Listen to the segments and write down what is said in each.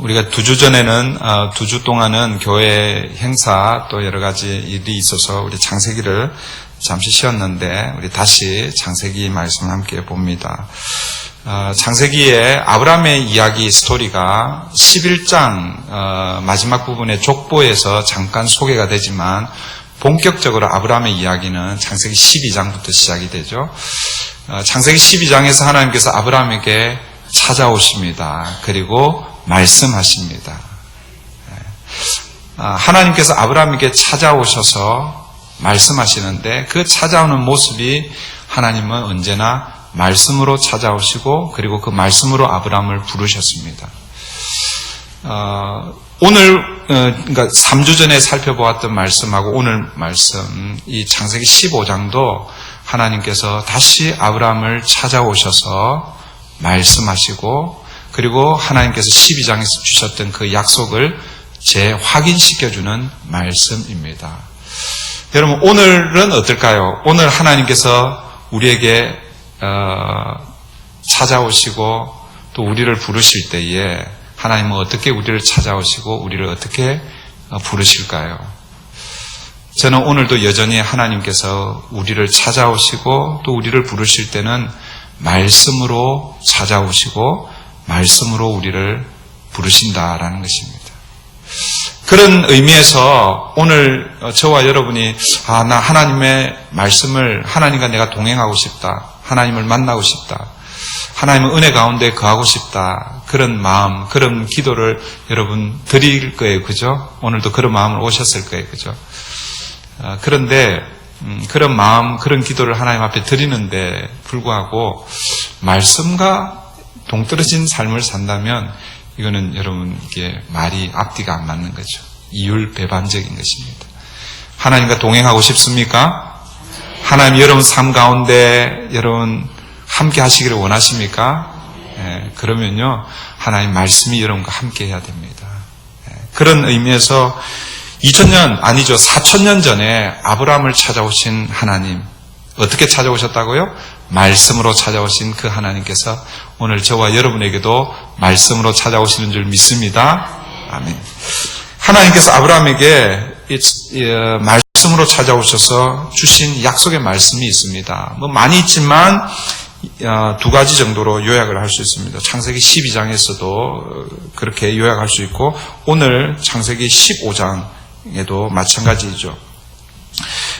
우리가 2주 전에는 2주 동안은 교회 행사 또 여러 가지 일이 있어서 우리 창세기를 잠시 쉬었는데 우리 다시 창세기 말씀을 함께 봅니다. 창세기의 아브라함의 이야기 스토리가 11장 마지막 부분의 족보에서 잠깐 소개가 되지만 본격적으로 아브라함의 이야기는 창세기 12장부터 시작이 되죠. 창세기 12장에서 하나님께서 아브라함에게 찾아오십니다. 그리고 말씀하십니다. 하나님께서 아브라함에게 찾아오셔서 말씀하시는데 그 찾아오는 모습이 하나님은 언제나 말씀으로 찾아오시고 그리고 그 말씀으로 아브라함을 부르셨습니다. 오늘 그러니까 3주 전에 살펴보았던 말씀하고 오늘 말씀 이 창세기 15장도 하나님께서 다시 아브라함을 찾아오셔서 말씀하시고 그리고 하나님께서 12장에서 주셨던 그 약속을 재확인시켜주는 말씀입니다. 여러분 오늘은 어떨까요? 오늘 하나님께서 우리에게 찾아오시고 또 우리를 부르실 때에 하나님은 어떻게 우리를 찾아오시고 우리를 어떻게 부르실까요? 저는 오늘도 여전히 하나님께서 우리를 찾아오시고 또 우리를 부르실 때는 말씀으로 찾아오시고 말씀으로 우리를 부르신다라는 것입니다. 그런 의미에서 오늘 저와 여러분이 나 하나님의 말씀을 하나님과 내가 동행하고 싶다. 하나님을 만나고 싶다. 하나님의 은혜 가운데 거하고 싶다. 그런 마음, 그런 기도를 여러분 드릴 거예요. 그죠? 오늘도 그런 마음을 오셨을 거예요. 그죠? 그런데 그런 마음, 그런 기도를 하나님 앞에 드리는데 불구하고 말씀과 동떨어진 삶을 산다면 이거는 여러분 이게 말이 앞뒤가 안 맞는 거죠. 이율배반적인 것입니다. 하나님과 동행하고 싶습니까? 하나님 여러분 삶 가운데 여러분 함께 하시기를 원하십니까? 그러면요 하나님 말씀이 여러분과 함께 해야 됩니다. 그런 의미에서 2000년 아니죠 4000년 전에 아브라함을 찾아오신 하나님 어떻게 찾아오셨다고요? 말씀으로 찾아오신 그 하나님께서 오늘 저와 여러분에게도 말씀으로 찾아오시는 줄 믿습니다. 아멘. 하나님께서 아브라함에게 말씀으로 찾아오셔서 주신 약속의 말씀이 있습니다. 많이 있지만 2가지 정도로 요약을 할 수 있습니다. 창세기 12장에서도 그렇게 요약할 수 있고 오늘 창세기 15장에도 마찬가지이죠.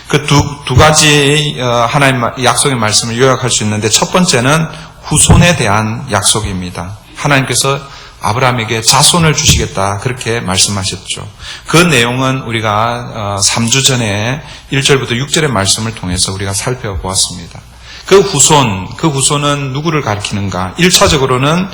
그 두 가지 하나님 약속의 말씀을 요약할 수 있는데 첫 번째는 후손에 대한 약속입니다. 하나님께서 아브라함에게 자손을 주시겠다 그렇게 말씀하셨죠. 그 내용은 우리가 3주 전에 1절부터 6절의 말씀을 통해서 우리가 살펴보았습니다. 그 후손은 누구를 가리키는가? 1차적으로는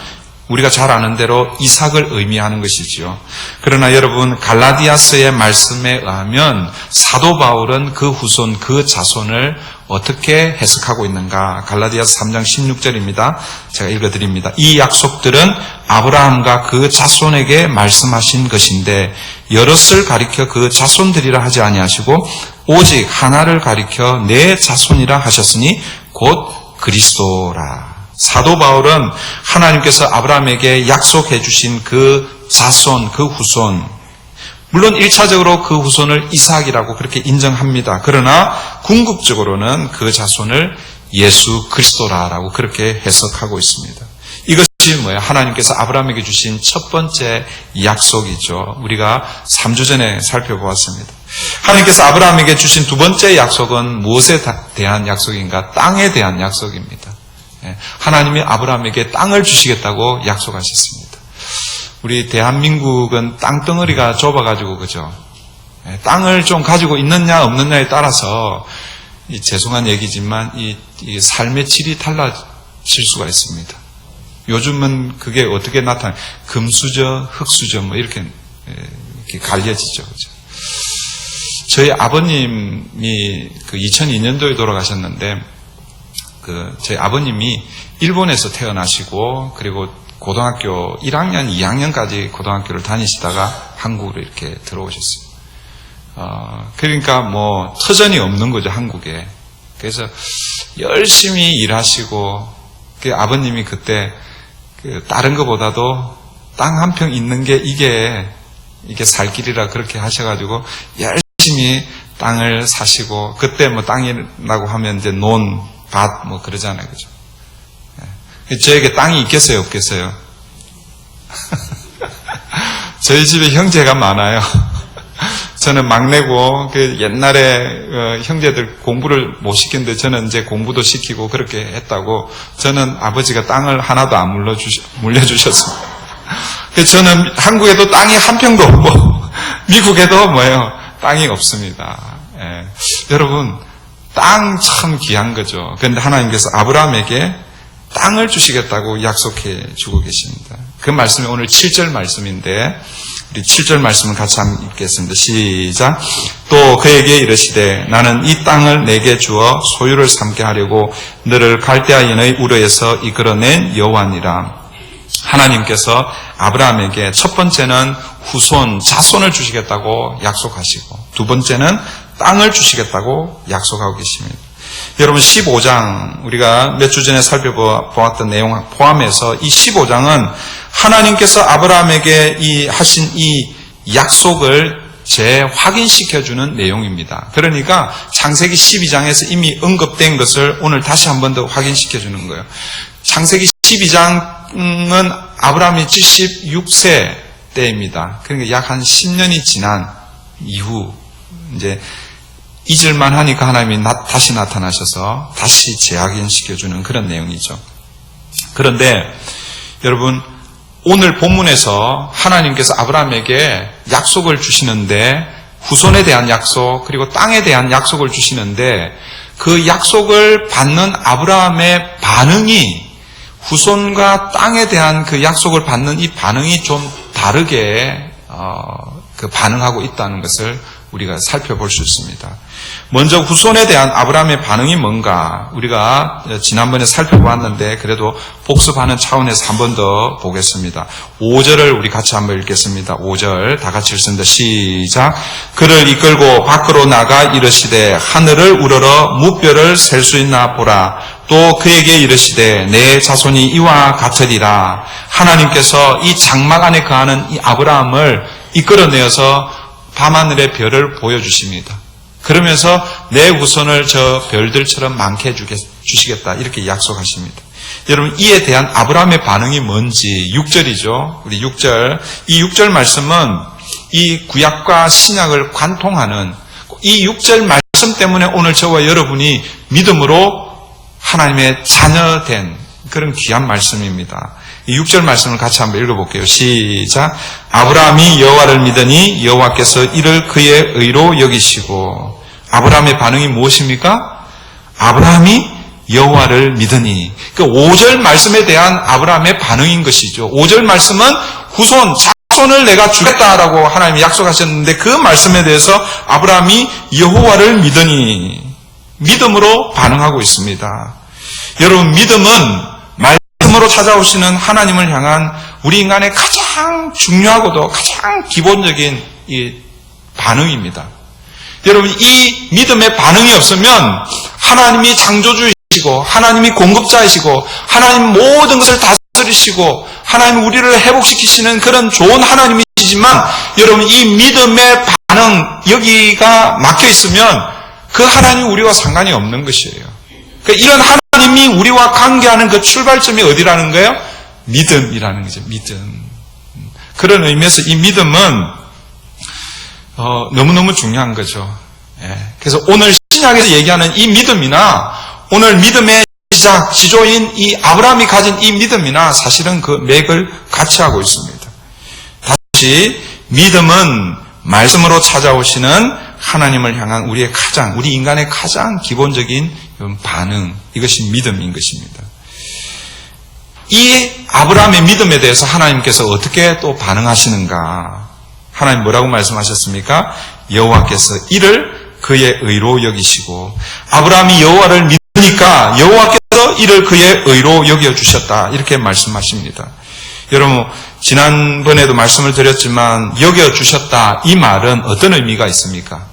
우리가 잘 아는 대로 이삭을 의미하는 것이지요. 그러나 여러분 갈라디아서의 말씀에 의하면 사도 바울은 그 후손, 그 자손을 어떻게 해석하고 있는가? 갈라디아서 3장 16절입니다. 제가 읽어드립니다. 이 약속들은 아브라함과 그 자손에게 말씀하신 것인데 여럿을 가리켜 그 자손들이라 하지 아니하시고 오직 하나를 가리켜 내 자손이라 하셨으니 곧 그리스도라. 사도 바울은 하나님께서 아브라함에게 약속해 주신 그 자손, 그 후손 물론 1차적으로 그 후손을 이삭이라고 그렇게 인정합니다. 그러나 궁극적으로는 그 자손을 예수 그리스도라고 그렇게 해석하고 있습니다. 이것이 뭐예요? 하나님께서 아브라함에게 주신 첫 번째 약속이죠. 우리가 3주 전에 살펴보았습니다. 하나님께서 아브라함에게 주신 두 번째 약속은 무엇에 대한 약속인가? 땅에 대한 약속입니다. 하나님이 아브라함에게 땅을 주시겠다고 약속하셨습니다. 우리 대한민국은 땅덩어리가 좁아가지고 그죠? 땅을 좀 가지고 있느냐 없느냐에 따라서 죄송한 얘기지만 이 삶의 질이 달라질 수가 있습니다. 요즘은 그게 어떻게 나타나요? 금수저, 흙수저 이렇게 갈려지죠. 그죠? 저희 아버님이 2002년도에 돌아가셨는데 저희 아버님이 일본에서 태어나시고 그리고 고등학교 1학년, 2학년까지 고등학교를 다니시다가 한국으로 이렇게 들어오셨어요. 그러니까 터전이 없는 거죠, 한국에. 그래서 열심히 일하시고, 아버님이 그때 다른 것보다도 땅 한 평 있는 게 이게 살 길이라 그렇게 하셔가지고 열심히 땅을 사시고, 그때 뭐 땅이라고 하면 이제 논, 밭 뭐 그러잖아요. 그죠? 저에게 땅이 있겠어요? 없겠어요? 저희 집에 형제가 많아요. 저는 막내고, 옛날에 형제들 공부를 못 시켰는데 저는 이제 공부도 시키고 그렇게 했다고, 저는 아버지가 땅을 하나도 안 물려주셨습니다. 저는 한국에도 땅이 한 평도 없고, 미국에도 땅이 없습니다. 예. 여러분, 땅 참 귀한 거죠. 그런데 하나님께서 아브라함에게 땅을 주시겠다고 약속해 주고 계십니다. 그 말씀이 오늘 7절 말씀인데, 우리 7절 말씀을 같이 한번 읽겠습니다. 시작. 또 그에게 이르시되 나는 이 땅을 내게 주어 소유를 삼게 하려고 너를 갈대아인의 우르에서 이끌어낸 여호와니라. 하나님께서 아브라함에게 첫 번째는 후손, 자손을 주시겠다고 약속하시고, 두 번째는 땅을 주시겠다고 약속하고 계십니다. 여러분, 15장, 우리가 몇 주 전에 살펴보았던 내용 포함해서 이 15장은 하나님께서 아브라함에게 하신 이 약속을 재확인시켜주는 내용입니다. 그러니까 창세기 12장에서 이미 언급된 것을 오늘 다시 한 번 더 확인시켜주는 거예요. 창세기 12장은 아브라함이 76세 때입니다. 그러니까 약 한 10년이 지난 이후, 이제 잊을만 하니까 하나님이 다시 나타나셔서 다시 재확인시켜주는 그런 내용이죠. 그런데 여러분, 오늘 본문에서 하나님께서 아브라함에게 약속을 주시는데, 후손에 대한 약속, 그리고 땅에 대한 약속을 주시는데, 그 약속을 받는 아브라함의 반응이, 후손과 땅에 대한 그 약속을 받는 이 반응이 좀 다르게 반응하고 있다는 것을 우리가 살펴볼 수 있습니다. 먼저 후손에 대한 아브라함의 반응이 뭔가 우리가 지난번에 살펴보았는데 그래도 복습하는 차원에서 한 번 더 보겠습니다. 5절을 우리 같이 한번 읽겠습니다. 5절 다 같이 읽습니다. 시작. 그를 이끌고 밖으로 나가 이르시되 하늘을 우러러 무뼈를 셀 수 있나 보라. 또 그에게 이르시되 내 자손이 이와 같으리라. 하나님께서 이 장막 안에 거하는 이 아브라함을 이끌어내어서 밤하늘의 별을 보여주십니다. 그러면서 내 후손을 저 별들처럼 많게 주시겠다 이렇게 약속하십니다. 여러분, 이에 대한 아브라함의 반응이 뭔지 6절이죠. 우리 6절. 이 6절 말씀은 이 구약과 신약을 관통하는 이 6절 말씀 때문에 오늘 저와 여러분이 믿음으로 하나님의 자녀된 그런 귀한 말씀입니다. 이 6절 말씀을 같이 한번 읽어볼게요. 시작. 아브라함이 여호와를 믿으니 여호와께서 이를 그의 의로 여기시고. 아브라함의 반응이 무엇입니까? 아브라함이 여호와를 믿으니. 그 5절 말씀에 대한 아브라함의 반응인 것이죠. 5절 말씀은 후손, 자손을 내가 주겠다라고 하나님이 약속하셨는데 그 말씀에 대해서 아브라함이 여호와를 믿으니 믿음으로 반응하고 있습니다. 여러분, 믿음은 말씀으로 찾아오시는 하나님을 향한 우리 인간의 가장 중요하고도 가장 기본적인 이 반응입니다. 여러분, 이 믿음의 반응이 없으면 하나님이 창조주이시고 하나님이 공급자이시고 하나님 모든 것을 다스리시고 하나님 우리를 회복시키시는 그런 좋은 하나님이시지만 여러분, 이 믿음의 반응 여기가 막혀 있으면 그 하나님 우리와 상관이 없는 것이에요. 그러니까 이런 하나님이 우리와 관계하는 그 출발점이 어디라는 거예요? 믿음이라는 거죠. 믿음. 그런 의미에서 이 믿음은 너무너무 중요한 거죠. 예. 그래서 오늘 신약에서 얘기하는 이 믿음이나 오늘 믿음의 시작, 지조인 이 아브라함이 가진 이 믿음이나 사실은 그 맥을 같이 하고 있습니다. 다시 믿음은 말씀으로 찾아오시는 하나님을 향한 우리 인간의 가장 기본적인 반응, 이것이 믿음인 것입니다. 이 아브라함의 믿음에 대해서 하나님께서 어떻게 또 반응하시는가? 하나님 뭐라고 말씀하셨습니까? 여호와께서 이를 그의 의로 여기시고, 아브라함이 여호와를 믿으니까 여호와께서 이를 그의 의로 여겨주셨다, 이렇게 말씀하십니다. 여러분, 지난번에도 말씀을 드렸지만 여겨주셨다, 이 말은 어떤 의미가 있습니까?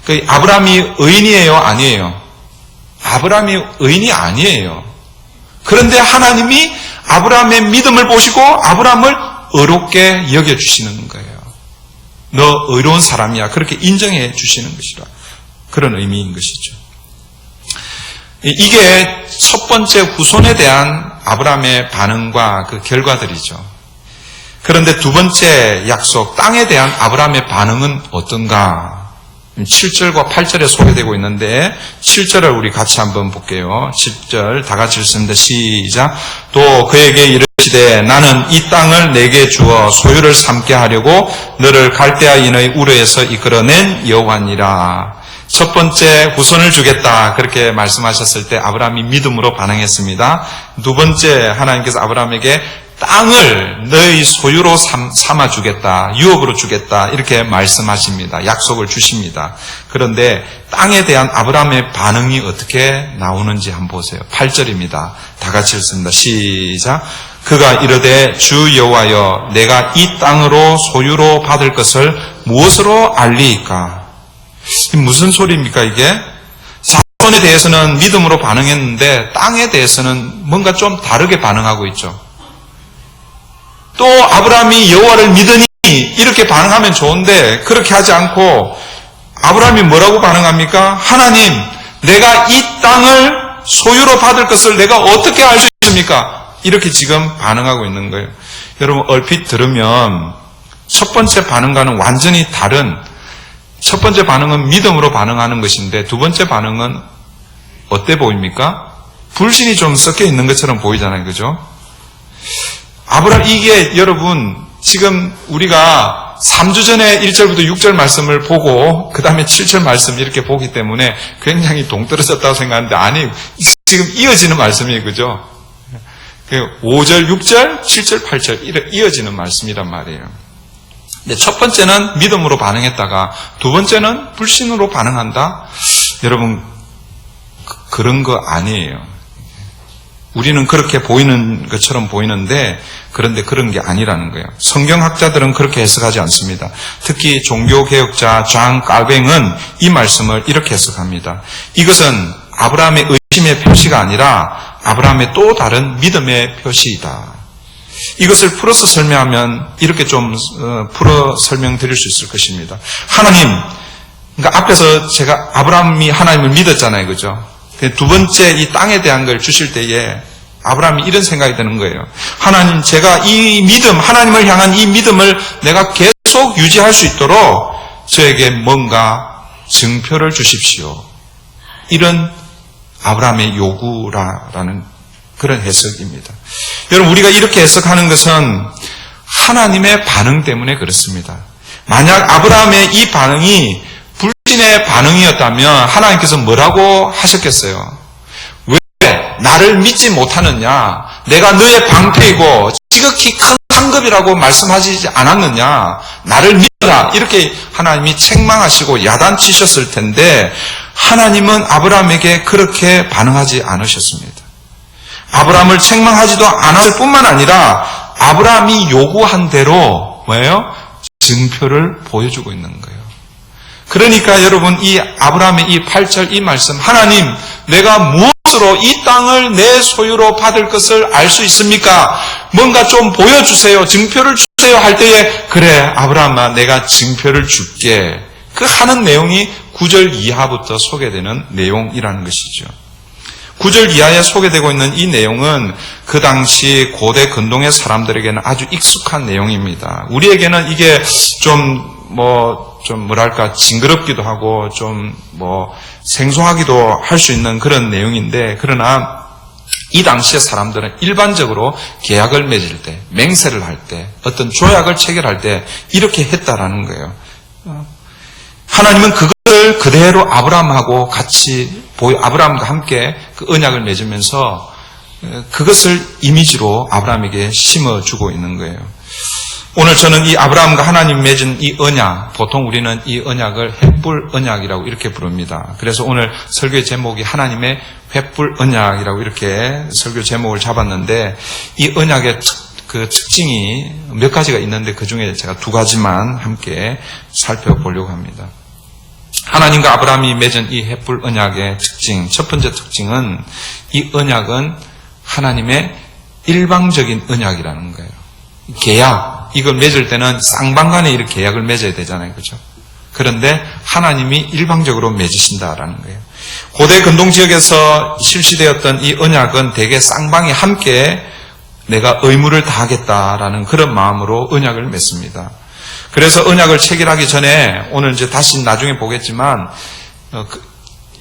그 아브라함이 의인이에요? 아니에요? 아브라함이 의인이 아니에요. 그런데 하나님이 아브라함의 믿음을 보시고 아브라함을 의롭게 여겨주시는 거예요. 너 의로운 사람이야. 그렇게 인정해 주시는 것이라. 그런 의미인 것이죠. 이게 첫 번째 후손에 대한 아브라함의 반응과 그 결과들이죠. 그런데 두 번째 약속, 땅에 대한 아브라함의 반응은 어떤가? 7절과 8절에 소개되고 있는데 7절을 우리 같이 한번 볼게요. 7절 다 같이 읽습니다. 시작. 또 그에게 이르시되 나는 이 땅을 내게 주어 소유를 삼게 하려고 너를 갈대아인의 우르에서 이끌어낸 여호와니라. 첫 번째 후손을 주겠다 그렇게 말씀하셨을 때 아브라함이 믿음으로 반응했습니다. 두 번째 하나님께서 아브라함에게 땅을 너희 소유로 삼아 주겠다, 유업으로 주겠다 이렇게 말씀하십니다. 약속을 주십니다. 그런데 땅에 대한 아브라함의 반응이 어떻게 나오는지 한번 보세요. 8절입니다. 다 같이 읽습니다. 시작. 그가 이르되 주 여호와여 내가 이 땅으로 소유로 받을 것을 무엇으로 알리이까? 무슨 소리입니까 이게? 자손에 대해서는 믿음으로 반응했는데 땅에 대해서는 뭔가 좀 다르게 반응하고 있죠. 또 아브라함이 여호와를 믿으니 이렇게 반응하면 좋은데 그렇게 하지 않고 아브라함이 뭐라고 반응합니까? 하나님, 내가 이 땅을 소유로 받을 것을 내가 어떻게 알 수 있습니까? 이렇게 지금 반응하고 있는 거예요. 여러분 얼핏 들으면 첫 번째 반응과는 완전히 다른, 첫 번째 반응은 믿음으로 반응하는 것인데 두 번째 반응은 어때 보입니까? 불신이 좀 섞여 있는 것처럼 보이잖아요. 그죠? 아브라함, 이게 여러분 지금 우리가 3주 전에 1절부터 6절 말씀을 보고 그 다음에 7절 말씀 이렇게 보기 때문에 굉장히 동떨어졌다고 생각하는데 아니, 지금 이어지는 말씀이에요. 그죠? 5절, 6절, 7절, 8절 이렇게 이어지는 말씀이란 말이에요. 근데 첫 번째는 믿음으로 반응했다가 두 번째는 불신으로 반응한다? 여러분 그런 거 아니에요. 우리는 그렇게 보이는 것처럼 보이는데 그런데 그런 게 아니라는 거예요. 성경학자들은 그렇게 해석하지 않습니다. 특히 종교개혁자 존 칼뱅은 이 말씀을 이렇게 해석합니다. 이것은 아브라함의 의심의 표시가 아니라 아브라함의 또 다른 믿음의 표시이다. 이것을 풀어서 설명하면 이렇게 좀 풀어 설명드릴 수 있을 것입니다. 하나님, 그러니까 앞에서 제가 아브라함이 하나님을 믿었잖아요. 그죠? 두 번째 이 땅에 대한 걸 주실 때에 아브라함이 이런 생각이 드는 거예요. 하나님, 제가 이 믿음, 하나님을 향한 이 믿음을 내가 계속 유지할 수 있도록 저에게 뭔가 증표를 주십시오. 이런 아브라함의 요구라는 그런 해석입니다. 여러분, 우리가 이렇게 해석하는 것은 하나님의 반응 때문에 그렇습니다. 만약 아브라함의 이 반응이 불신의 반응이었다면 하나님께서 뭐라고 하셨겠어요? 왜 나를 믿지 못하느냐? 내가 너의 방패이고 지극히 큰 상급이라고 말씀하시지 않았느냐? 나를 믿어라. 이렇게 하나님이 책망하시고 야단치셨을 텐데 하나님은 아브라함에게 그렇게 반응하지 않으셨습니다. 아브라함을 책망하지도 않았을 뿐만 아니라 아브라함이 요구한 대로 뭐예요? 증표를 보여주고 있는 거예요. 그러니까 여러분 이 아브라함의 이 8절 이 말씀, 하나님 내가 무엇으로 이 땅을 내 소유로 받을 것을 알 수 있습니까? 뭔가 좀 보여주세요. 증표를 주세요 할 때에 그래 아브라함아 내가 증표를 줄게. 그 하는 내용이 9절 이하부터 소개되는 내용이라는 것이죠. 9절 이하에 소개되고 있는 이 내용은 그 당시 고대 근동의 사람들에게는 아주 익숙한 내용입니다. 우리에게는 이게 좀 뭐랄까 징그럽기도 하고 좀 생소하기도 할 수 있는 그런 내용인데, 그러나 이 당시의 사람들은 일반적으로 계약을 맺을 때, 맹세를 할 때, 어떤 조약을 체결할 때 이렇게 했다라는 거예요. 하나님은 그것을 그대로 아브라함하고 같이 아브라함과 함께 그 언약을 맺으면서 그것을 이미지로 아브라함에게 심어주고 있는 거예요. 오늘 저는 이 아브라함과 하나님 맺은 이 언약, 보통 우리는 이 언약을 횃불 언약이라고 이렇게 부릅니다. 그래서 오늘 설교의 제목이 하나님의 횃불 언약이라고 이렇게 설교 제목을 잡았는데, 이 언약의 그 특징이 몇 가지가 있는데 그 중에 제가 두 가지만 함께 살펴보려고 합니다. 하나님과 아브라함이 맺은 이 횃불 언약의 특징, 첫 번째 특징은 이 언약은 하나님의 일방적인 언약이라는 거예요. 계약, 이걸 맺을 때는 쌍방간에 이렇게 계약을 맺어야 되잖아요. 그죠? 그런데 하나님이 일방적으로 맺으신다라는 거예요. 고대 근동 지역에서 실시되었던 이 언약은 대개 쌍방이 함께 내가 의무를 다하겠다라는 그런 마음으로 언약을 맺습니다. 그래서 언약을 체결하기 전에 오늘 이제 다시 나중에 보겠지만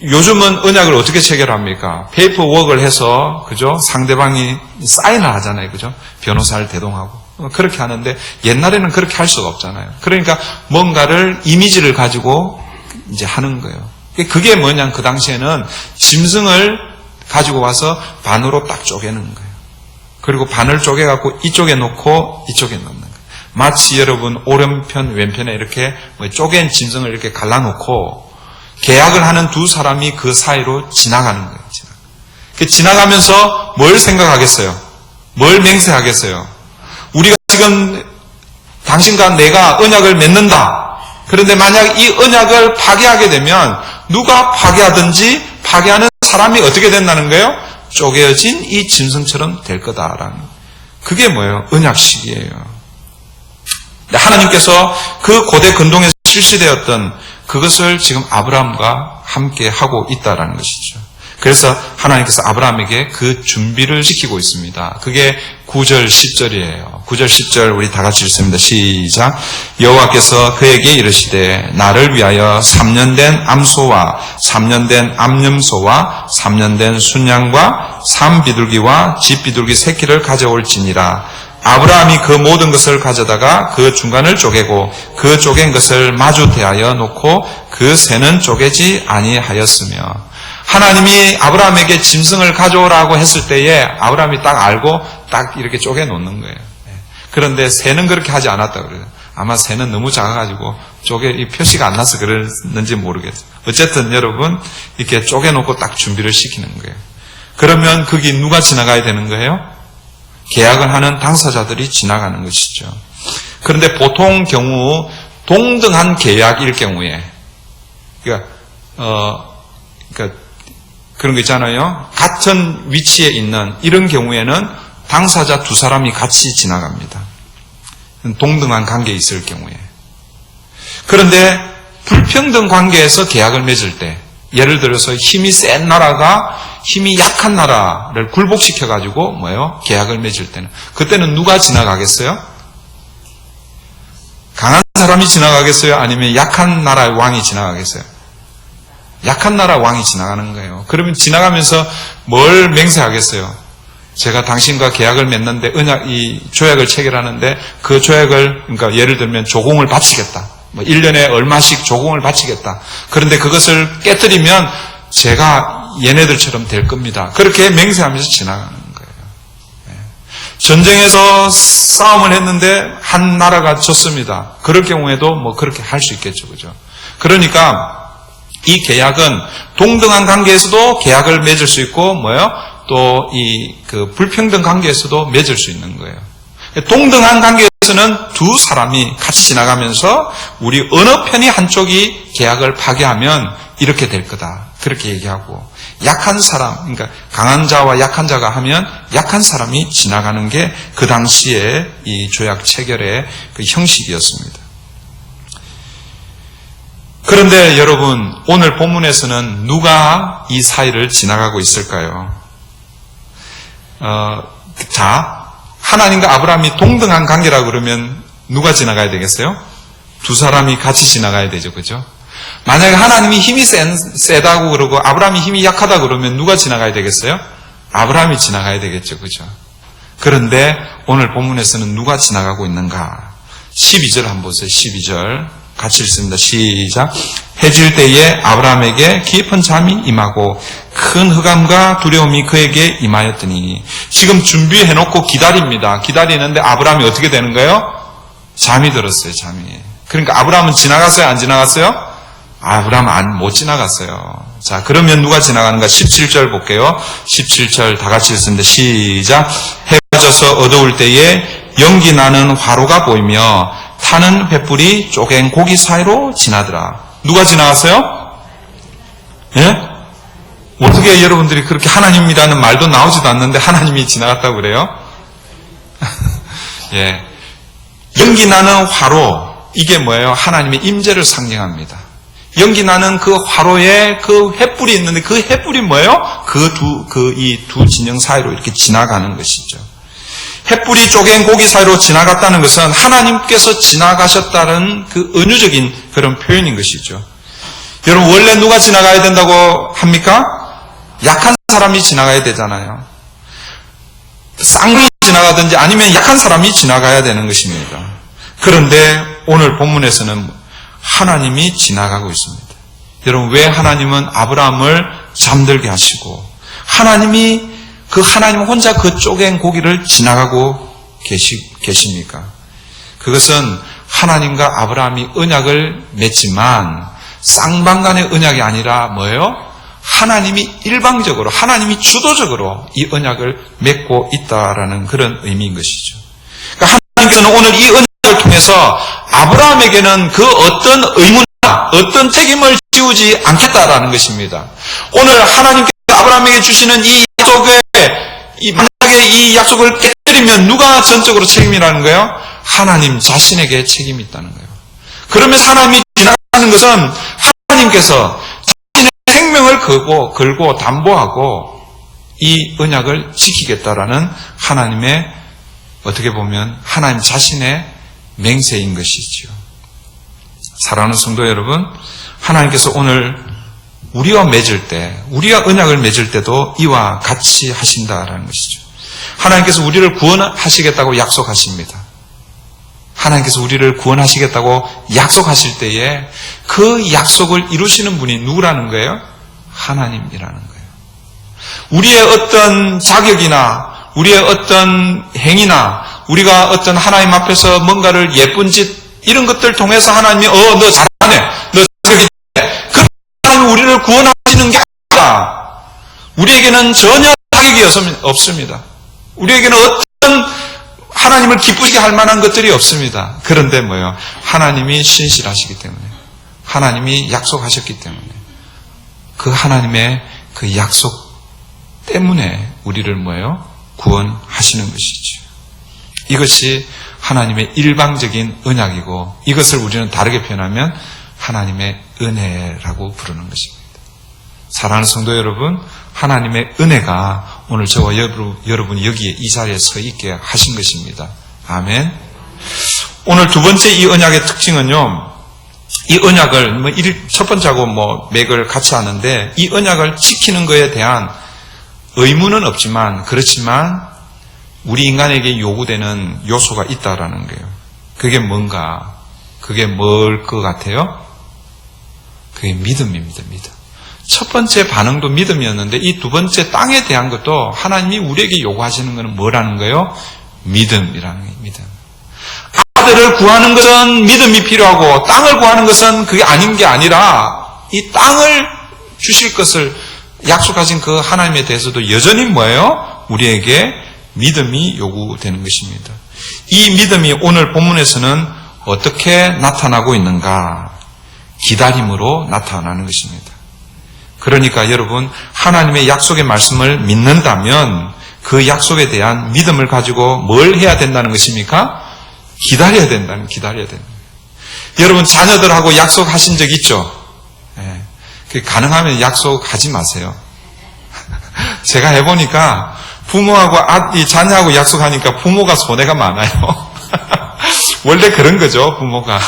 요즘은 언약을 어떻게 체결합니까? 페이퍼워크를 해서 그죠? 상대방이 사인을 하잖아요. 그죠? 변호사를 대동하고 그렇게 하는데 옛날에는 그렇게 할 수가 없잖아요. 그러니까 뭔가를 이미지를 가지고 이제 하는 거예요. 그게 뭐냐면 그 당시에는 짐승을 가지고 와서 반으로 딱 쪼개는 거예요. 그리고 반을 쪼개갖고 이쪽에 놓고 이쪽에 놓는 거예요. 마치 여러분 오른편 왼편에 이렇게 쪼갠 짐승을 이렇게 갈라놓고 계약을 하는 두 사람이 그 사이로 지나가는 거예요. 지나가면서 뭘 생각하겠어요? 뭘 맹세하겠어요? 우리가 지금 당신과 내가 언약을 맺는다. 그런데 만약 이 언약을 파괴하게 되면 누가 파괴하든지 파괴하는 사람이 어떻게 된다는 거예요? 쪼개어진 이 짐승처럼 될 거다라는 그게 뭐예요? 언약식이에요. 하나님께서 그 고대 근동에서 실시되었던 그것을 지금 아브라함과 함께 하고 있다라는 것이죠. 그래서 하나님께서 아브라함에게 그 준비를 시키고 있습니다. 그게 9절 10절이에요. 9절 10절 우리 다 같이 읽습니다. 시작. 여호와께서 그에게 이르시되 나를 위하여 3년 된 암소와 3년 된 암염소와 3년 된 순양과 산비둘기와 집비둘기 새끼를 가져올지니라. 아브라함이 그 모든 것을 가져다가 그 중간을 쪼개고 그 쪼갠 것을 마주 대하여 놓고 그 새는 쪼개지 아니하였으며 하나님이 아브라함에게 짐승을 가져오라고 했을 때에 아브라함이 딱 알고 딱 이렇게 쪼개 놓는 거예요. 그런데 새는 그렇게 하지 않았다고 그래요. 아마 새는 너무 작아가지고 이 표시가 안 나서 그랬는지 모르겠어요. 어쨌든 여러분 이렇게 쪼개 놓고 딱 준비를 시키는 거예요. 그러면 거기 누가 지나가야 되는 거예요? 계약을 하는 당사자들이 지나가는 것이죠. 그런데 보통 경우 동등한 계약일 경우에 그러니까 그런 거 있잖아요. 같은 위치에 있는 이런 경우에는 당사자 두 사람이 같이 지나갑니다. 동등한 관계에 있을 경우에. 그런데 불평등 관계에서 계약을 맺을 때 예를 들어서 힘이 센 나라가 힘이 약한 나라를 굴복시켜가지고 계약을 맺을 때는 그때는 누가 지나가겠어요? 강한 사람이 지나가겠어요? 아니면 약한 나라의 왕이 지나가겠어요? 약한 나라 왕이 지나가는 거예요. 그러면 지나가면서 뭘 맹세하겠어요? 제가 당신과 계약을 맺는데 이 조약을 체결하는데 그 조약을 그러니까 예를 들면 조공을 바치겠다. 1년에 얼마씩 조공을 바치겠다. 그런데 그것을 깨뜨리면 제가 얘네들처럼 될 겁니다. 그렇게 맹세하면서 지나가는 거예요. 전쟁에서 싸움을 했는데 한 나라가 졌습니다. 그럴 경우에도 그렇게 할 수 있겠죠. 그죠? 그러니까 이 계약은 동등한 관계에서도 계약을 맺을 수 있고 또 그 불평등 관계에서도 맺을 수 있는 거예요. 동등한 관계에서는 두 사람이 같이 지나가면서 우리 어느 편이 한쪽이 계약을 파괴하면 이렇게 될 거다. 그렇게 얘기하고 약한 사람, 그러니까 강한 자와 약한 자가 하면 약한 사람이 지나가는 게 그 당시에 이 조약 체결의 그 형식이었습니다. 그런데 여러분, 오늘 본문에서는 누가 이 사이를 지나가고 있을까요? 하나님과 아브라함이 동등한 관계라고 그러면 누가 지나가야 되겠어요? 두 사람이 같이 지나가야 되죠. 그죠? 만약에 하나님이 힘이 세다고 그러고 아브라함이 힘이 약하다 그러면 누가 지나가야 되겠어요? 아브라함이 지나가야 되겠죠. 그죠? 그런데 오늘 본문에서는 누가 지나가고 있는가? 12절 한번 보세요. 12절. 같이 읽습니다. 시작. 해질 때에 아브라함에게 깊은 잠이 임하고 큰 흑암과 두려움이 그에게 임하였더니 지금 준비해놓고 기다립니다. 기다리는데 아브라함이 어떻게 되는 거예요? 잠이 들었어요. 잠이. 그러니까 아브라함은 지나갔어요? 안 지나갔어요? 아브라함은 못 지나갔어요. 자, 그러면 누가 지나가는가? 17절 볼게요. 17절 다 같이 읽습니다. 시작. 해가 져서 어두울 때에 연기 나는 화로가 보이며 타는 횃불이 쪼갠 고기 사이로 지나더라. 누가 지나갔어요? 예? 어떻게 여러분들이 그렇게 하나님이라는 말도 나오지도 않는데 하나님이 지나갔다고 그래요? 예. 연기 나는 화로, 이게 뭐예요? 하나님의 임재를 상징합니다. 연기 나는 그 화로에 그 횃불이 있는데 그 횃불이 뭐예요? 이 두 진영 사이로 이렇게 지나가는 것이죠. 횃불이 쪼갠 고기 사이로 지나갔다는 것은 하나님께서 지나가셨다는 그 은유적인 그런 표현인 것이죠. 여러분, 원래 누가 지나가야 된다고 합니까? 약한 사람이 지나가야 되잖아요. 쌍둥이 지나가든지 아니면 약한 사람이 지나가야 되는 것입니다. 그런데 오늘 본문에서는 하나님이 지나가고 있습니다. 여러분, 왜 하나님은 아브라함을 잠들게 하시고 하나님 혼자 그 쪼갠 고기를 지나가고 계십니까? 그것은 하나님과 아브라함이 언약을 맺지만 쌍방간의 언약이 아니라 뭐예요? 하나님이 일방적으로, 하나님이 주도적으로 이 언약을 맺고 있다라는 그런 의미인 것이죠. 그러니까 하나님께서는 오늘 이 언약을 통해서 아브라함에게는 그 어떤 의무나 어떤 책임을 지우지 않겠다라는 것입니다. 오늘 하나님께서 아브라함에게 주시는 이 약속에 만약에 이 약속을 깨뜨리면 누가 전적으로 책임이라는 거예요? 하나님 자신에게 책임이 있다는 거예요. 그러면서 하나님이 지나가는 것은 하나님께서 자신의 생명을 걸고 담보하고 이 언약을 지키겠다라는 하나님의, 어떻게 보면 하나님 자신의 맹세인 것이죠. 사랑하는 성도 여러분, 하나님께서 오늘 우리와 언약을 맺을 때도 이와 같이 하신다라는 것이죠. 하나님께서 우리를 구원하시겠다고 약속하십니다. 하나님께서 우리를 구원하시겠다고 약속하실 때에 그 약속을 이루시는 분이 누구라는 거예요? 하나님이라는 거예요. 우리의 어떤 자격이나 우리의 어떤 행위나 우리가 어떤 하나님 앞에서 뭔가를 예쁜 짓 이런 것들 통해서 하나님이 너 잘하네, 너 자격이 있네, 그런 하나님이 우리를 구원하시는 게 아니라 우리에게는 전혀 자격이 없습니다. 우리에게는 어떤 하나님을 기쁘시게 할 만한 것들이 없습니다. 그런데 뭐예요? 하나님이 신실하시기 때문에, 하나님이 약속하셨기 때문에, 그 하나님의 그 약속 때문에 우리를 뭐예요? 구원하시는 것이죠. 이것이 하나님의 일방적인 언약이고, 이것을 우리는 다르게 표현하면 하나님의 은혜라고 부르는 것입니다. 사랑하는 성도 여러분, 하나님의 은혜가 오늘 저와 여러분이 여기에 이 자리에 서 있게 하신 것입니다. 아멘. 오늘 두 번째 이 언약의 특징은요, 이 언약을 첫 번째하고 맥을 같이 하는데, 이 언약을 지키는 것에 대한 의무는 없지만, 그렇지만 우리 인간에게 요구되는 요소가 있다라는 거예요. 그게 뭔가? 그게 뭘 것 같아요? 그게 믿음입니다. 믿음. 첫 번째 반응도 믿음이었는데 이 두 번째 땅에 대한 것도 하나님이 우리에게 요구하시는 것은 뭐라는 거예요? 믿음이라는 거예요. 믿음. 아들을 구하는 것은 믿음이 필요하고 땅을 구하는 것은 그게 아닌 게 아니라 이 땅을 주실 것을 약속하신 그 하나님에 대해서도 여전히 뭐예요? 우리에게 믿음이 요구되는 것입니다. 이 믿음이 오늘 본문에서는 어떻게 나타나고 있는가? 기다림으로 나타나는 것입니다. 그러니까 여러분, 하나님의 약속의 말씀을 믿는다면 그 약속에 대한 믿음을 가지고 뭘 해야 된다는 것입니까? 기다려야 된다는, 기다려야 된다. 여러분, 자녀들하고 약속하신 적 있죠? 네. 가능하면 약속하지 마세요. 제가 해보니까 부모하고 이 자녀하고 약속하니까 부모가 손해가 많아요. 원래 그런 거죠, 부모가.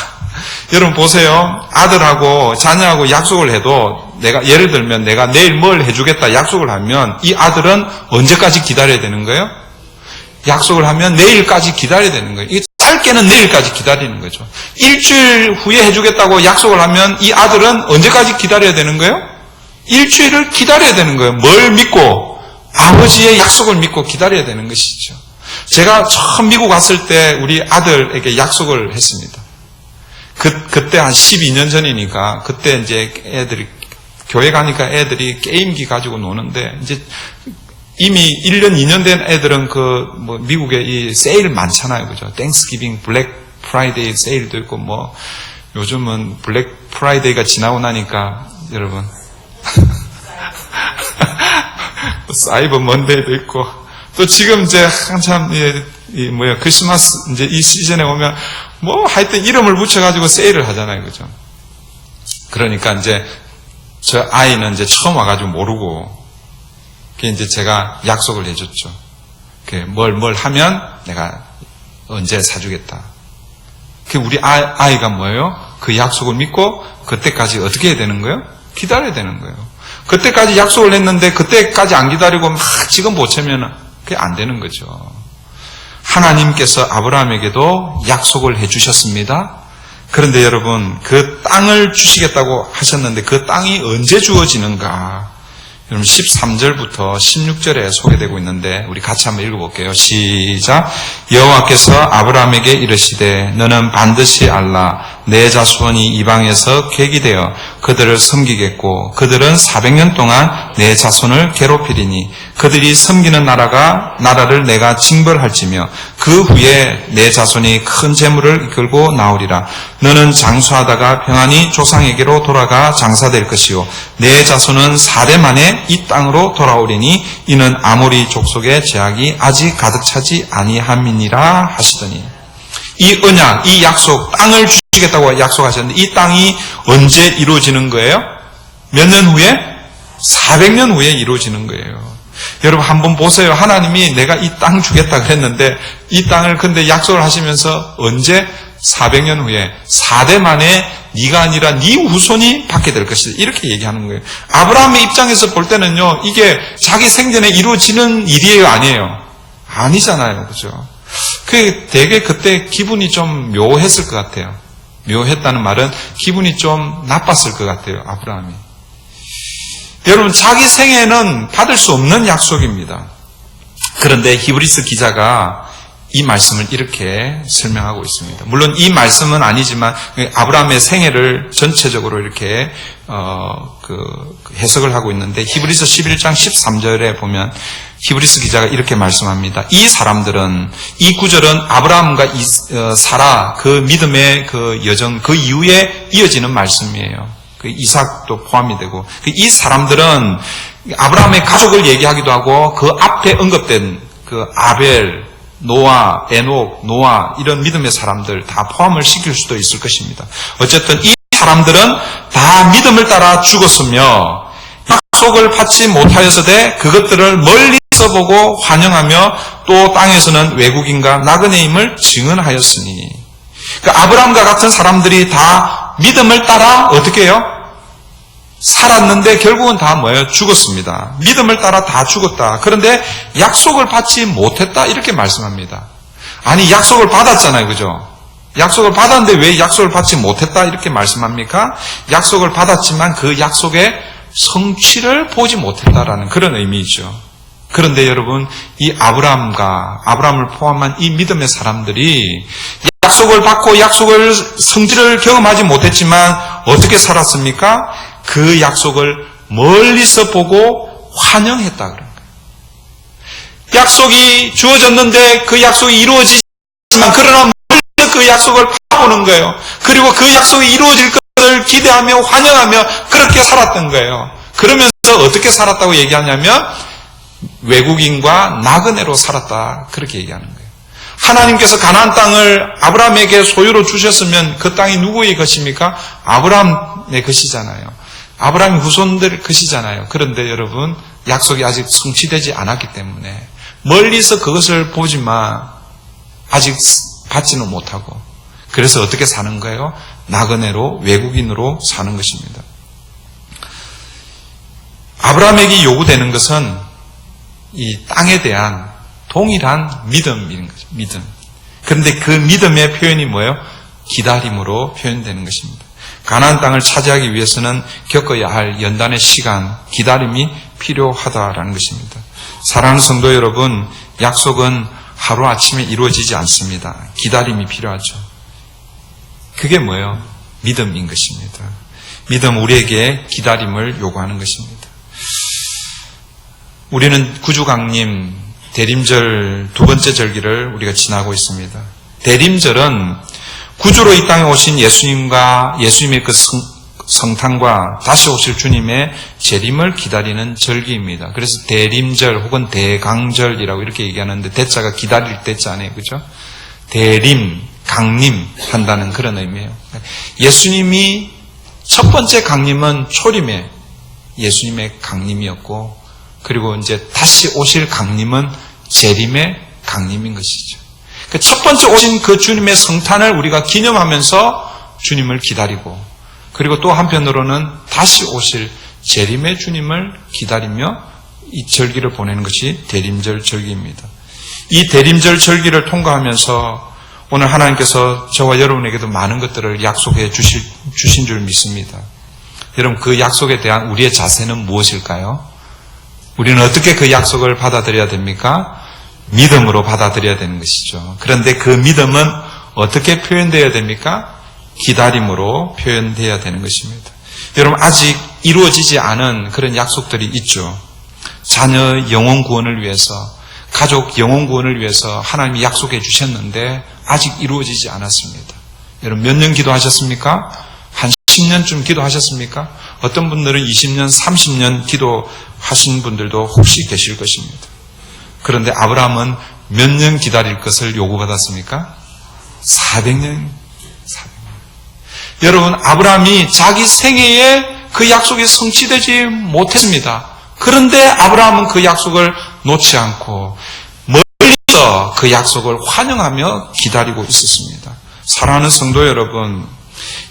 여러분 보세요. 아들하고 자녀하고 약속을 해도 예를 들면 내가 내일 뭘 해주겠다 약속을 하면 이 아들은 언제까지 기다려야 되는 거예요? 약속을 하면 내일까지 기다려야 되는 거예요. 이게 짧게는 내일까지 기다리는 거죠. 일주일 후에 해주겠다고 약속을 하면 이 아들은 언제까지 기다려야 되는 거예요? 일주일을 기다려야 되는 거예요. 뭘 믿고? 아버지의 약속을 믿고 기다려야 되는 것이죠. 제가 처음 미국 왔을 때 우리 아들에게 약속을 했습니다. 그때 한 12년 전이니까, 그때 이제 애들이, 교회 가니까 애들이 게임기 가지고 노는데, 이제 이미 1년, 2년 된 애들은 미국에 이 세일 많잖아요. 그죠? 땡스기빙, 블랙 프라이데이 세일도 있고, 요즘은 블랙 프라이데이가 지나고 나니까, 여러분, 사이버 먼데이도 있고, 또 지금 이제 한참 크리스마스 이제 이 시즌에 오면 하여튼 이름을 붙여가지고 세일을 하잖아요, 그죠? 그러니까 이제 저 아이는 이제 처음 와가지고 모르고, 이제 제가 약속을 해줬죠. 뭘 하면 내가 언제 사주겠다. 우리 아이가 뭐예요? 그 약속을 믿고 그때까지 어떻게 해야 되는 거예요? 기다려야 되는 거예요. 그때까지 약속을 했는데 그때까지 안 기다리고 막 지금 못 채면 그게 안 되는 거죠. 하나님께서 아브라함에게도 약속을 해주셨습니다. 그런데 여러분, 그 땅을 주시겠다고 하셨는데 그 땅이 언제 주어지는가? 여러분 13절부터 16절에 소개되고 있는데 우리 같이 한번 읽어볼게요. 시작. 여호와께서 아브라함에게 이르시되 너는 반드시 알라 내 자손이 이방에서 객이 되어 그들을 섬기겠고 그들은 400년 동안 내 자손을 괴롭히리니 그들이 섬기는 나라를 내가 징벌할지며 그 후에 내 자손이 큰 재물을 이끌고 나오리라. 너는 장수하다가 평안히 조상에게로 돌아가 장사될 것이요 내 자손은 4대 만에 이 땅으로 돌아오리니 이는 아모리 족속의 제약이 아직 가득 차지 아니함이니라 하시더니, 이 언약, 이 약속, 땅을 주시겠다고 약속하셨는데 이 땅이 언제 이루어지는 거예요? 몇 년 후에? 400년 후에 이루어지는 거예요. 여러분 한번 보세요. 하나님이 내가 이 땅 주겠다 그랬는데 이 땅을 근데 약속을 하시면서 언제? 400년 후에 4대 만에 네가 아니라 네 후손이 받게 될 것이다. 이렇게 얘기하는 거예요. 아브라함의 입장에서 볼 때는요, 이게 자기 생전에 이루어지는 일이에요, 아니에요? 아니잖아요, 그죠? 되게 그때 기분이 좀 묘했을 것 같아요. 묘했다는 말은 기분이 좀 나빴을 것 같아요, 아브라함이. 여러분, 자기 생애는 받을 수 없는 약속입니다. 그런데 히브리서 기자가 이 말씀을 이렇게 설명하고 있습니다. 물론 이 말씀은 아니지만 아브라함의 생애를 전체적으로 이렇게 해석을 하고 있는데 히브리서 11장 13절에 보면 히브리서 기자가 이렇게 말씀합니다. 이 사람들은, 이 구절은 아브라함과 사라 그 믿음의 그 여정 그 이후에 이어지는 말씀이에요. 그 이삭도 포함이 되고, 이 사람들은 아브라함의 가족을 얘기하기도 하고 그 앞에 언급된 그 아벨, 노아, 에녹, 노아 이런 믿음의 사람들 다 포함을 시킬 수도 있을 것입니다. 어쨌든 이 사람들은 다 믿음을 따라 죽었으며 약속을 받지 못하였으되 그것들을 멀리서 보고 환영하며 또 땅에서는 외국인과 나그네임을 증언하였으니, 아브라함과 같은 사람들이 다 믿음을 따라 어떻게 해요? 살았는데 결국은 다 뭐예요? 죽었습니다. 믿음을 따라 다 죽었다. 그런데 약속을 받지 못했다 이렇게 말씀합니다. 아니 약속을 받았잖아요, 그죠? 약속을 받았는데 왜 약속을 받지 못했다 이렇게 말씀합니까? 약속을 받았지만 그 약속의 성취를 보지 못했다라는 그런 의미이죠. 그런데 여러분, 이 아브라함을 포함한 이 믿음의 사람들이 약속을 받고 약속을 성취를 경험하지 못했지만 어떻게 살았습니까? 그 약속을 멀리서 보고 환영했다 그런 거예요. 약속이 주어졌는데 그 약속이 이루어지지만 그러나 멀리서 그 약속을 바라보는 거예요. 그리고 그 약속이 이루어질 것을 기대하며 환영하며 그렇게 살았던 거예요. 그러면서 어떻게 살았다고 얘기하냐면 외국인과 나그네로 살았다 그렇게 얘기하는 거예요. 하나님께서 가나안 땅을 아브라함에게 소유로 주셨으면 그 땅이 누구의 것입니까? 아브라함의 것이잖아요. 아브라함의 후손들 것이잖아요. 그런데 여러분, 약속이 아직 성취되지 않았기 때문에 멀리서 그것을 보지만 아직 받지는 못하고, 그래서 어떻게 사는 거예요? 나그네로, 외국인으로 사는 것입니다. 아브라함에게 요구되는 것은 이 땅에 대한 동일한 믿음인 거죠. 믿음. 그런데 그 믿음의 표현이 뭐예요? 기다림으로 표현되는 것입니다. 가나안 땅을 차지하기 위해서는 겪어야 할 연단의 시간, 기다림이 필요하다라는 것입니다. 사랑하는 성도 여러분, 약속은 하루아침에 이루어지지 않습니다. 기다림이 필요하죠. 그게 뭐예요? 믿음인 것입니다. 믿음, 우리에게 기다림을 요구하는 것입니다. 우리는 구주강림 대림절 두 번째 절기를 우리가 지나고 있습니다. 대림절은 구주로 이 땅에 오신 예수님과 예수님의 그 성탄과 다시 오실 주님의 재림을 기다리는 절기입니다. 그래서 대림절 혹은 대강절이라고 이렇게 얘기하는데 대자가 기다릴 대자 아니에요. 그죠? 대림, 강림 한다는 그런 의미예요. 예수님이 첫 번째 강림은 초림의 예수님의 강림이었고, 그리고 이제 다시 오실 강림은 재림의 강림인 것이죠. 첫 번째 오신 그 주님의 성탄을 우리가 기념하면서 주님을 기다리고, 그리고 또 한편으로는 다시 오실 재림의 주님을 기다리며 이 절기를 보내는 것이 대림절 절기입니다. 이 대림절 절기를 통과하면서 오늘 하나님께서 저와 여러분에게도 많은 것들을 약속해 주신 줄 믿습니다. 여러분, 그 약속에 대한 우리의 자세는 무엇일까요? 우리는 어떻게 그 약속을 받아들여야 됩니까? 믿음으로 받아들여야 되는 것이죠. 그런데 그 믿음은 어떻게 표현되어야 됩니까? 기다림으로 표현되어야 되는 것입니다. 여러분, 아직 이루어지지 않은 그런 약속들이 있죠. 자녀 영혼 구원을 위해서, 가족 영혼 구원을 위해서 하나님이 약속해 주셨는데 아직 이루어지지 않았습니다. 여러분, 몇 년 기도하셨습니까? 한 10년쯤 기도하셨습니까? 어떤 분들은 20년, 30년 기도하신 분들도 혹시 계실 것입니다. 그런데 아브라함은 몇 년 기다릴 것을 요구받았습니까? 400년. 여러분, 아브라함이 자기 생애에 그 약속이 성취되지 못했습니다. 그런데 아브라함은 그 약속을 놓지 않고 멀리서 그 약속을 환영하며 기다리고 있었습니다. 사랑하는 성도 여러분,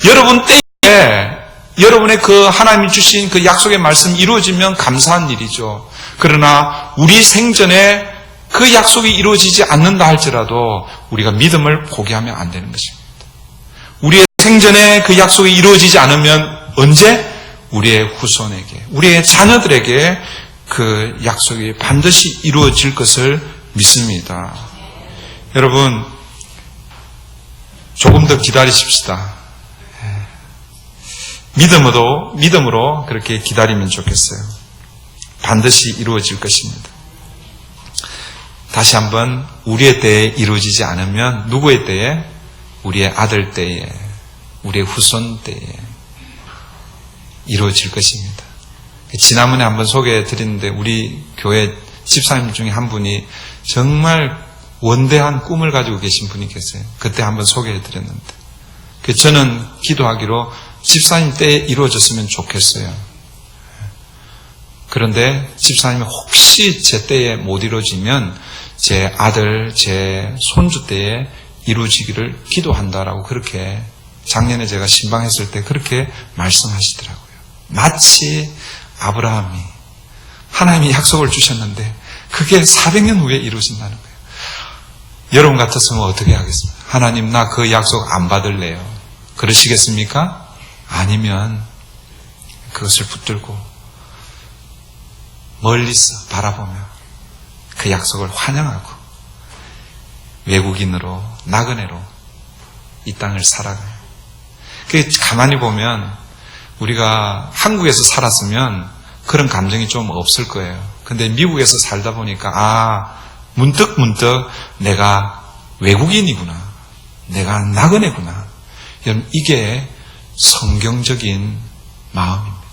여러분 때에 여러분의 그 하나님이 주신 그 약속의 말씀이 이루어지면 감사한 일이죠. 그러나 우리 생전에 그 약속이 이루어지지 않는다 할지라도 우리가 믿음을 포기하면 안 되는 것입니다. 우리의 생전에 그 약속이 이루어지지 않으면 언제? 우리의 후손에게, 우리의 자녀들에게 그 약속이 반드시 이루어질 것을 믿습니다. 여러분, 조금 더 기다리십시다. 믿음으로 그렇게 기다리면 좋겠어요. 반드시 이루어질 것입니다. 다시 한번, 우리의 때에 이루어지지 않으면 누구의 때에? 우리의 아들 때에, 우리의 후손 때에 이루어질 것입니다. 지난번에 한번 소개해 드렸는데 우리 교회 집사님 중에 한 분이 정말 원대한 꿈을 가지고 계신 분이 계세요. 그때 한번 소개해 드렸는데 저는 기도하기로 집사님 때에 이루어졌으면 좋겠어요. 그런데 집사님이 혹시 제 때에 못 이루어지면 제 아들, 제 손주 때에 이루어지기를 기도한다라고 그렇게 작년에 제가 신방했을 때 그렇게 말씀하시더라고요. 마치 아브라함이 하나님이 약속을 주셨는데 그게 400년 후에 이루어진다는 거예요. 여러분 같았으면 어떻게 하겠습니까? 하나님, 나 그 약속 안 받을래요. 그러시겠습니까? 아니면 그것을 붙들고 멀리서 바라보며 그 약속을 환영하고 외국인으로 나그네로 이 땅을 살아가요. 가만히 보면 우리가 한국에서 살았으면 그런 감정이 좀 없을 거예요. 근데 미국에서 살다 보니까 문득 내가 외국인이구나, 내가 나그네구나. 여러분, 이게 성경적인 마음입니다.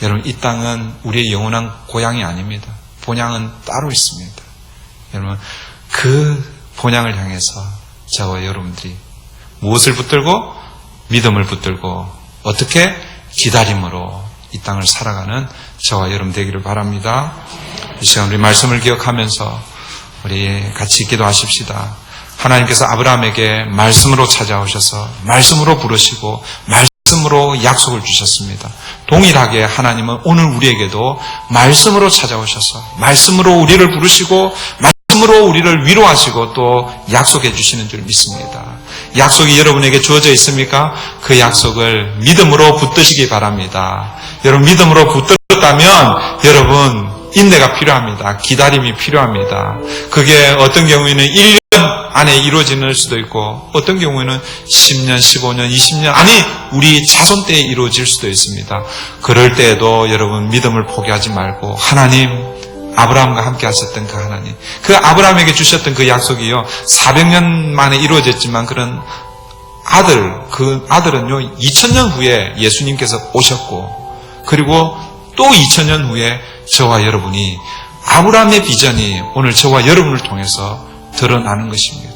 여러분, 이 땅은 우리의 영원한 고향이 아닙니다. 본향은 따로 있습니다. 여러분, 그 본향을 향해서 저와 여러분들이 무엇을 붙들고? 믿음을 붙들고 어떻게? 기다림으로 이 땅을 살아가는 저와 여러분 되기를 바랍니다. 이 시간 우리 말씀을 기억하면서 우리 같이 기도하십시다. 하나님께서 아브라함에게 말씀으로 찾아오셔서 말씀으로 부르시고 말씀으로 약속을 주셨습니다. 동일하게 하나님은 오늘 우리에게도 말씀으로 찾아오셔서 말씀으로 우리를 부르시고 말씀으로 우리를 위로하시고 또 약속해 주시는 줄 믿습니다. 약속이 여러분에게 주어져 있습니까? 그 약속을 믿음으로 붙드시기 바랍니다. 여러분, 믿음으로 붙들었다면 여러분 인내가 필요합니다. 기다림이 필요합니다. 그게 어떤 경우에는 1년 안에 이루어질 수도 있고 어떤 경우에는 10년, 15년, 20년 아니 우리 자손 때에 이루어질 수도 있습니다. 그럴 때에도 여러분 믿음을 포기하지 말고 하나님, 아브라함과 함께 하셨던 그 하나님, 그 아브라함에게 주셨던 그 약속이요 400년 만에 이루어졌지만 그런 그 아들은요, 2000년 후에 예수님께서 오셨고, 그리고 또 2000년 후에 저와 여러분이 아브라함의 비전이 오늘 저와 여러분을 통해서 드러나는 것입니다.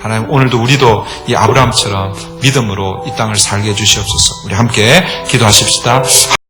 하나님, 오늘도 우리도 이 아브라함처럼 믿음으로 이 땅을 살게 해주시옵소서. 우리 함께 기도하십시다.